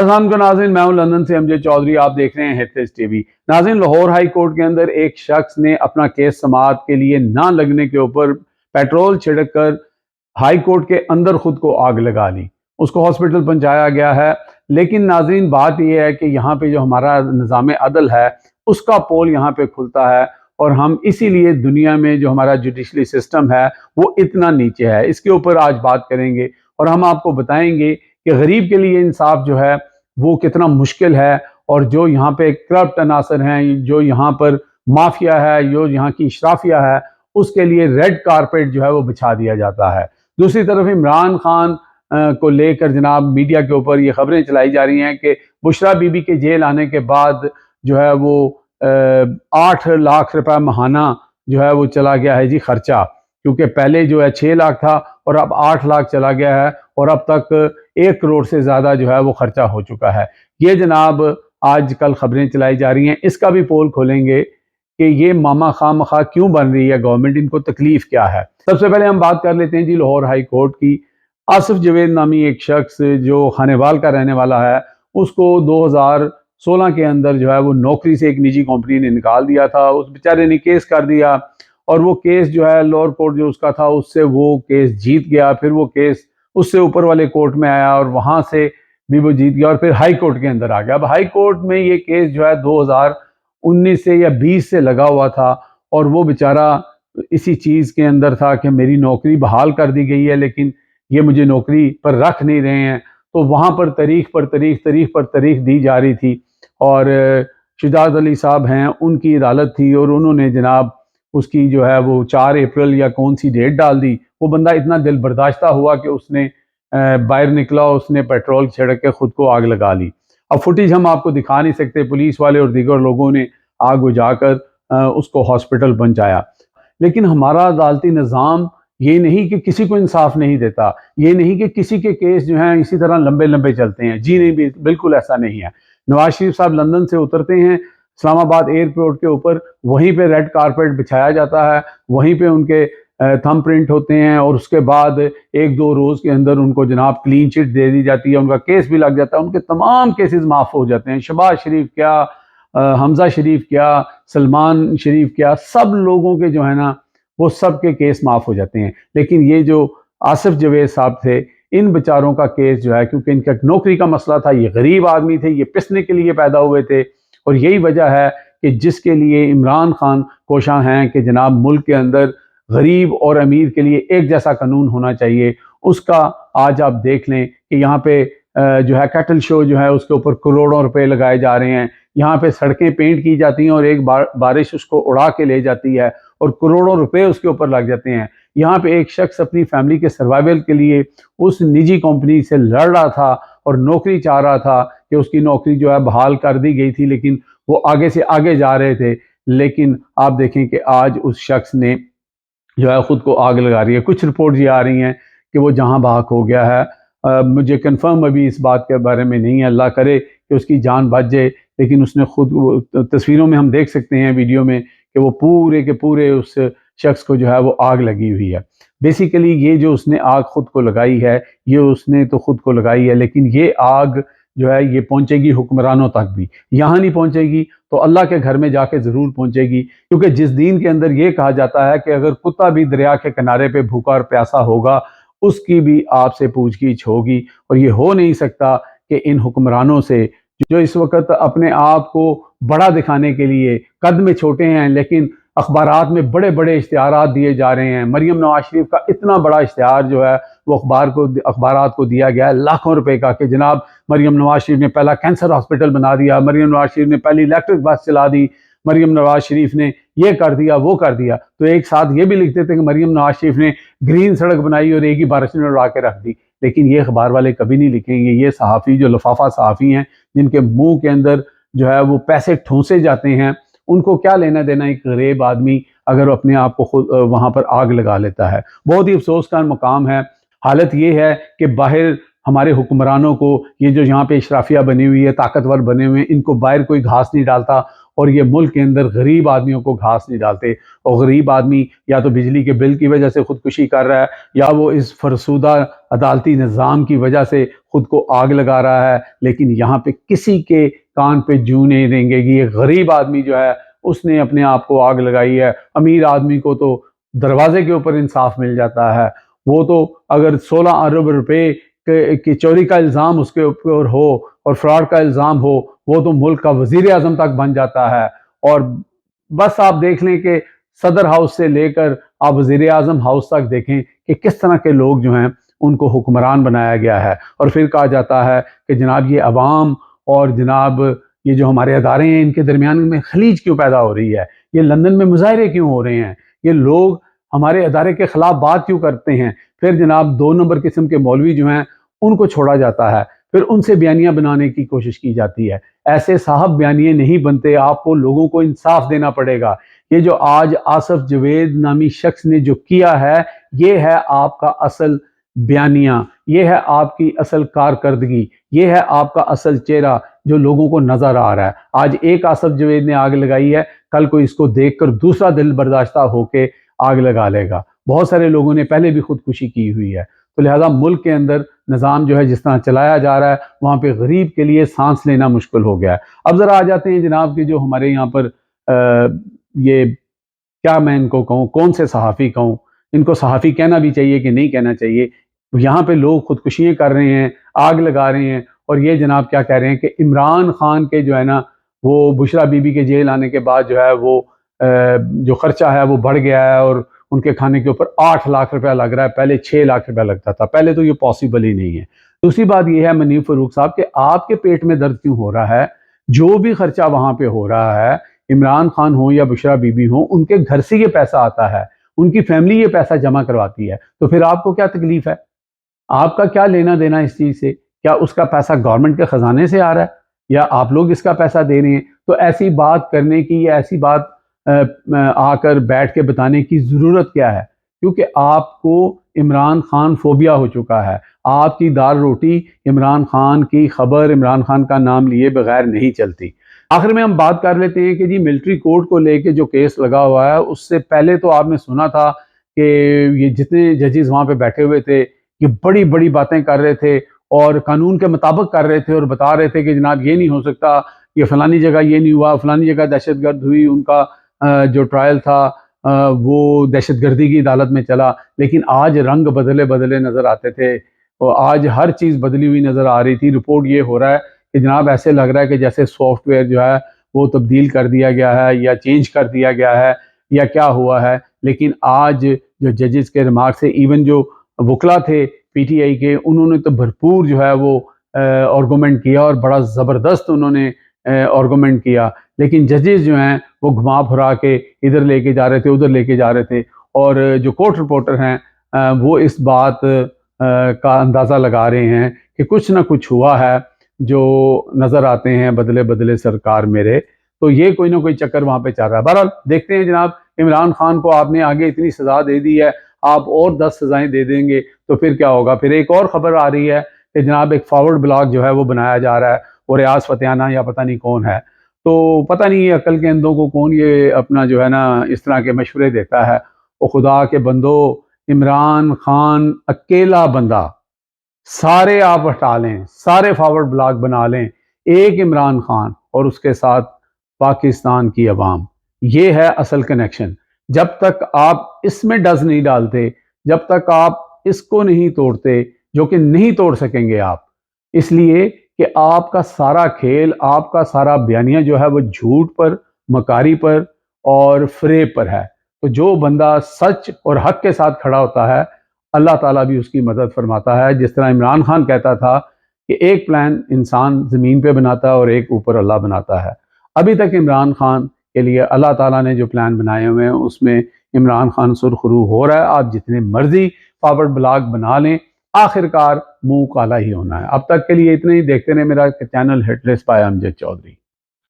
السلام کو ناظرین، میں ہوں لندن سے امجد چودھری، آپ دیکھ رہے ہیں ہیڈفیس ٹی وی۔ ناظرین، لاہور ہائی کورٹ کے اندر ایک شخص نے اپنا کیس سماعت کے لیے نہ لگنے کے اوپر پیٹرول چھڑک کر ہائی کورٹ کے اندر خود کو آگ لگا لی۔ اس کو ہاسپٹل پہنچایا گیا ہے، لیکن ناظرین بات یہ ہے کہ یہاں پہ جو ہمارا نظام عدل ہے اس کا پول یہاں پہ کھلتا ہے، اور ہم اسی لیے دنیا میں جو ہمارا جوڈیشلی سسٹم ہے وہ اتنا نیچے ہے۔ اس کے اوپر آج بات کریں گے اور ہم آپ کو بتائیں گے کہ غریب کے لیے انصاف جو ہے وہ کتنا مشکل ہے، اور جو یہاں پہ کرپٹ عناصر ہیں، جو یہاں پر مافیا ہے، جو یہاں کی اشرافیہ ہے، اس کے لیے ریڈ کارپیٹ جو ہے وہ بچھا دیا جاتا ہے۔ دوسری طرف عمران خان کو لے کر جناب میڈیا کے اوپر یہ خبریں چلائی جا رہی ہیں کہ بشرا بی بی کے جیل آنے کے بعد جو ہے وہ 8 لاکھ روپے ماہانہ جو ہے وہ چلا گیا ہے جی خرچہ، کیونکہ پہلے جو ہے 6 لاکھ تھا اور اب 8 لاکھ چلا گیا ہے، اور اب تک 1 کروڑ سے زیادہ جو ہے وہ خرچہ ہو چکا ہے۔ یہ جناب آج کل خبریں چلائی جا رہی ہیں، اس کا بھی پول کھولیں گے کہ یہ ماما خواہ مخواہ کیوں بن رہی ہے گورنمنٹ، ان کو تکلیف کیا ہے۔ سب سے پہلے ہم بات کر لیتے ہیں جی لاہور ہائی کورٹ کی۔ آصف جوید نامی ایک شخص جو خانیوال کا رہنے والا ہے، اس کو 2016 کے اندر جو ہے وہ نوکری سے ایک نجی کمپنی نے نکال دیا تھا۔ اس بیچارے نے کیس کر دیا، اور وہ کیس جو ہے لوور کورٹ جو اس کا تھا اس سے وہ کیس جیت گیا، پھر وہ کیس اس سے اوپر والے کورٹ میں آیا اور وہاں سے بھی وہ جیت گیا، اور پھر ہائی کورٹ کے اندر آ گیا۔ اب ہائی کورٹ میں یہ کیس جو ہے 2019 سے یا 20 سے لگا ہوا تھا، اور وہ بیچارہ اسی چیز کے اندر تھا کہ میری نوکری بحال کر دی گئی ہے لیکن یہ مجھے نوکری پر رکھ نہیں رہے ہیں، تو وہاں پر تاریخ پر تاریخ دی جا رہی تھی، اور شجاعت علی صاحب ہیں، ان کی عدالت تھی، اور انہوں نے جناب اس کی جو ہے وہ 4 اپریل یا کون سی ڈیٹ ڈال دی۔ وہ بندہ اتنا دل برداشتہ ہوا کہ اس نے باہر نکلا، اس نے پیٹرول چھڑک کے خود کو آگ لگا لی۔ اب فوٹیج ہم آپ کو دکھا نہیں سکتے، پولیس والے اور دیگر لوگوں نے آگ بجھا کر اس کو ہاسپٹل پہنچایا، لیکن ہمارا عدالتی نظام یہ نہیں کہ کسی کو انصاف نہیں دیتا، یہ نہیں کہ کسی کے کیس جو ہیں اسی طرح لمبے لمبے چلتے ہیں، جی نہیں، بالکل ایسا نہیں ہے۔ نواز شریف صاحب لندن سے اترتے ہیں اسلام آباد ایئرپورٹ کے اوپر، وہیں پہ ریڈ کارپیٹ بچھایا جاتا ہے، وہیں پہ ان کے تھم پرنٹ ہوتے ہیں، اور اس کے بعد 1-2 روز کے اندر ان کو جناب کلین چٹ دے دی جاتی ہے، ان کا کیس بھی لگ جاتا ہے، ان کے تمام کیسز معاف ہو جاتے ہیں۔ شہباز شریف کیا، حمزہ شریف کیا، سلمان شریف کیا، سب لوگوں کے جو ہے نا وہ سب کے کیس معاف ہو جاتے ہیں۔ لیکن یہ جو آصف جوید صاحب تھے، ان بیچاروں کا کیس جو ہے، کیونکہ ان کا نوکری کا مسئلہ تھا، یہ غریب آدمی تھے، یہ پسنے کے لیے پیدا ہوئے تھے، اور یہی وجہ ہے کہ جس کے لیے عمران خان کوشاں ہیں کہ جناب ملک کے اندر غریب اور امیر کے لیے ایک جیسا قانون ہونا چاہیے، اس کا آج آپ دیکھ لیں کہ یہاں پہ جو ہے کیٹل شو جو ہے اس کے اوپر کروڑوں روپے لگائے جا رہے ہیں، یہاں پہ سڑکیں پینٹ کی جاتی ہیں اور ایک بارش اس کو اڑا کے لے جاتی ہے، اور کروڑوں روپے اس کے اوپر لگ جاتے ہیں۔ یہاں پہ ایک شخص اپنی فیملی کے سروائیول کے لیے اس نجی کمپنی سے لڑ رہا تھا اور نوکری چاہ رہا تھا کہ اس کی نوکری جو ہے بحال کر دی گئی تھی، لیکن وہ آگے سے آگے جا رہے تھے، لیکن آپ دیکھیں کہ آج اس شخص نے جو ہے خود کو آگ لگا رہی ہے۔ کچھ رپورٹ یہ آ رہی ہیں کہ وہ جہاں بحق ہو گیا ہے، مجھے کنفرم ابھی اس بات کے بارے میں نہیں ہے، اللہ کرے کہ اس کی جان بچ جائے، لیکن اس نے خود، تصویروں میں ہم دیکھ سکتے ہیں، ویڈیو میں، کہ وہ پورے کے پورے اس شخص کو جو ہے وہ آگ لگی ہوئی ہے۔ بیسیکلی یہ جو اس نے آگ خود کو لگائی ہے، یہ اس نے تو خود کو لگائی ہے، لیکن یہ آگ جو ہے یہ پہنچے گی حکمرانوں تک بھی، یہاں نہیں پہنچے گی تو اللہ کے گھر میں جا کے ضرور پہنچے گی، کیونکہ جس دین کے اندر یہ کہا جاتا ہے کہ اگر کتا بھی دریا کے کنارے پہ بھوکا اور پیاسا ہوگا، اس کی بھی آپ سے پوچھ گچھ ہوگی، اور یہ ہو نہیں سکتا کہ ان حکمرانوں سے جو اس وقت اپنے آپ کو بڑا دکھانے کے لیے قد میں چھوٹے ہیں، لیکن اخبارات میں بڑے بڑے اشتہارات دیے جا رہے ہیں۔ مریم نواز شریف کا اتنا بڑا اشتہار جو ہے وہ اخبارات کو دیا گیا ہے لاکھوں روپے کا، کہ جناب مریم نواز شریف نے پہلا کینسر ہاسپٹل بنا دیا، مریم نواز شریف نے پہلی الیکٹرک بس چلا دی، مریم نواز شریف نے یہ کر دیا وہ کر دیا، تو ایک ساتھ یہ بھی لکھتے تھے کہ مریم نواز شریف نے گرین سڑک بنائی اور ایک ہی بارش میں اڑا کے رکھ دی، لیکن یہ اخبار والے کبھی نہیں لکھیں گے۔ یہ صحافی جو لفافہ صحافی ہیں، جن کے منہ کے اندر جو ہے وہ پیسے ٹھونسے جاتے ہیں، ان کو کیا لینا دینا ایک غریب آدمی اگر اپنے آپ کو خود وہاں پر آگ لگا لیتا ہے۔ بہت ہی افسوس کا مقام ہے۔ حالت یہ ہے کہ باہر ہمارے حکمرانوں کو، یہ جو یہاں پہ اشرافیہ بنی ہوئی ہے، طاقتور بنے ہوئے ہیں، ان کو باہر کوئی گھاس نہیں ڈالتا، اور یہ ملک کے اندر غریب آدمیوں کو گھاس نہیں ڈالتے، اور غریب آدمی یا تو بجلی کے بل کی وجہ سے خودکشی کر رہا ہے، یا وہ اس فرسودہ عدالتی نظام کی وجہ سے خود کو آگ لگا رہا ہے، لیکن یہاں پہ کسی کے کان پہ جوں نہیں دیں گے کہ یہ غریب آدمی جو ہے اس نے اپنے آپ کو آگ لگائی ہے۔ امیر آدمی کو تو دروازے کے اوپر انصاف مل جاتا ہے، وہ تو اگر 16 ارب روپے کی چوری کا الزام اس کے اوپر ہو اور فراڈ کا الزام ہو، وہ تو ملک کا وزیر اعظم تک بن جاتا ہے۔ اور بس آپ دیکھ لیں کہ صدر ہاؤس سے لے کر آپ وزیر اعظم ہاؤس تک دیکھیں کہ کس طرح کے لوگ جو ہیں ان کو حکمران بنایا گیا ہے، اور پھر کہا جاتا ہے کہ جناب یہ عوام اور جناب یہ جو ہمارے ادارے ہیں ان کے درمیان میں خلیج کیوں پیدا ہو رہی ہے، یہ لندن میں مظاہرے کیوں ہو رہے ہیں، یہ لوگ ہمارے ادارے کے خلاف بات کیوں کرتے ہیں۔ پھر جناب 2 نمبر قسم کے مولوی جو ہیں ان کو چھوڑا جاتا ہے، پھر ان سے بیانیاں بنانے کی کوشش کی جاتی ہے۔ ایسے صاحب بیانیے نہیں بنتے، آپ کو لوگوں کو انصاف دینا پڑے گا۔ یہ جو آج آصف جوید نامی شخص نے جو کیا ہے، یہ ہے آپ کا اصل بیانیہ، یہ ہے آپ کی اصل کارکردگی، یہ ہے آپ کا اصل چہرہ جو لوگوں کو نظر آ رہا ہے۔ آج ایک آصف جوید نے آگ لگائی ہے، کل کو اس کو دیکھ کر دوسرا دل برداشتہ ہو کے آگ لگا لے گا۔ بہت سارے لوگوں نے پہلے بھی خودکشی کی ہوئی ہے، تو لہٰذا ملک کے اندر نظام جو ہے جس طرح چلایا جا رہا ہے وہاں پہ غریب کے لیے سانس لینا مشکل ہو گیا ہے۔ اب ذرا آ جاتے ہیں جناب کہ جو ہمارے یہاں پر یہ کیا میں ان کو کہوں، کون سے صحافی کہوں، ان کو صحافی کہنا بھی چاہیے کہ نہیں کہنا چاہیے، یہاں پہ لوگ خودکشیاں کر رہے ہیں، آگ لگا رہے ہیں، اور یہ جناب کیا کہہ رہے ہیں کہ عمران خان کے جو ہے نا وہ بشرا بی بی کے جیل آنے کے بعد جو ہے وہ جو خرچہ ہے وہ بڑھ گیا ہے، اور ان کے کھانے کے اوپر 8 لاکھ روپیہ لگ رہا ہے، پہلے 6 لاکھ روپیہ لگتا تھا، پہلے تو یہ پاسبل ہی نہیں ہے۔ دوسری بات یہ ہے منیب فاروق صاحب کہ آپ کے پیٹ میں درد کیوں ہو رہا ہے؟ جو بھی خرچہ وہاں پہ ہو رہا ہے، عمران خان ہوں یا بشرا بی بی ہوں، ان کے گھر سے یہ پیسہ آتا ہے، ان کی فیملی یہ پیسہ جمع کرواتی ہے، تو پھر آپ کو کیا تکلیف ہے؟ آپ کا کیا لینا دینا اس چیز سے؟ کیا اس کا پیسہ گورنمنٹ کے خزانے سے آ رہا ہے یا آپ لوگ اس کا پیسہ دے رہے ہیں؟ تو ایسی بات کرنے کی یا ایسی بات آ کر بیٹھ کے بتانے کی ضرورت کیا ہے؟ کیونکہ آپ کو عمران خان فوبیا ہو چکا ہے، آپ کی دال روٹی عمران خان کی خبر، عمران خان کا نام لیے بغیر نہیں چلتی۔ آخر میں ہم بات کر لیتے ہیں کہ جی ملٹری کورٹ کو لے کے جو کیس لگا ہوا ہے، اس سے پہلے تو آپ نے سنا تھا کہ یہ جتنے ججز وہاں پہ بیٹھے ہوئے تھے یہ بڑی بڑی باتیں کر رہے تھے اور قانون کے مطابق کر رہے تھے، اور بتا رہے تھے کہ جناب یہ نہیں ہو سکتا، یہ فلانی جگہ یہ نہیں ہوا، فلانی جگہ دہشت گرد ہوئی، ان کا جو ٹرائل تھا وہ دہشت گردی کی عدالت میں چلا۔ لیکن آج رنگ بدلے بدلے نظر آتے تھے، اور آج ہر چیز بدلی ہوئی نظر آ رہی تھی۔ رپورٹ یہ ہو رہا ہے کہ جناب ایسے لگ رہا ہے کہ جیسے سافٹ ویئر جو ہے وہ تبدیل کر دیا گیا ہے یا چینج کر دیا گیا ہے یا کیا ہوا ہے۔ لیکن آج جو ججز کے ریمارک سے، ایون جو وکلا تھے پی ٹی آئی کے، انہوں نے تو بھرپور جو ہے وہ آرگومنٹ کیا اور بڑا زبردست انہوں نے آرگومنٹ کیا، لیکن ججز جو ہیں وہ گھما پھرا کے ادھر لے کے جا رہے تھے ادھر لے کے جا رہے تھے، اور جو کورٹ رپورٹر ہیں وہ اس بات کا اندازہ لگا رہے ہیں کہ کچھ نہ کچھ ہوا ہے جو نظر آتے ہیں بدلے بدلے سرکار میرے، تو یہ کوئی نہ کوئی چکر وہاں پہ چل رہا ہے۔ بہرحال دیکھتے ہیں جناب، عمران خان کو آپ نے آگے اتنی سزا دے دی ہے، آپ اور 10 سزائیں دے دیں گے تو پھر کیا ہوگا؟ پھر ایک اور خبر آ رہی ہے کہ جناب ایک فارورڈ بلاگ جو ہے وہ بنایا جا رہا ہے، اور ریاض فتیانہ یا پتہ نہیں کون ہے، تو پتہ نہیں یہ عقل کے اندھوں کو کون یہ اپنا جو ہے نا اس طرح کے مشورے دیتا ہے۔ اور خدا کے بندو، عمران خان اکیلا بندہ، سارے آپ ہٹا لیں، سارے فارورڈ بلاگ بنا لیں، ایک عمران خان اور اس کے ساتھ پاکستان کی عوام، یہ ہے اصل کنیکشن۔ جب تک آپ اس میں ڈز نہیں ڈالتے، جب تک آپ اس کو نہیں توڑتے، جو کہ نہیں توڑ سکیں گے آپ، اس لیے کہ آپ کا سارا کھیل، آپ کا سارا بیانیہ جو ہے وہ جھوٹ پر، مکاری پر اور فریب پر ہے۔ تو جو بندہ سچ اور حق کے ساتھ کھڑا ہوتا ہے، اللہ تعالیٰ بھی اس کی مدد فرماتا ہے۔ جس طرح عمران خان کہتا تھا کہ ایک پلان انسان زمین پہ بناتا ہے اور ایک اوپر اللہ بناتا ہے، ابھی تک عمران خان کے لیے اللہ تعالیٰ نے جو پلان بنائے ہوئے ہیں اس میں عمران خان سرخرو ہو رہا ہے۔ آپ جتنے مرضی فارورڈ بلاگ بنا لیں، آخر کار منہ کالا ہی ہونا ہے۔ اب تک کے لیے اتنا ہی، دیکھتے رہیں میرا channel hit less by Amjad Chaudhry.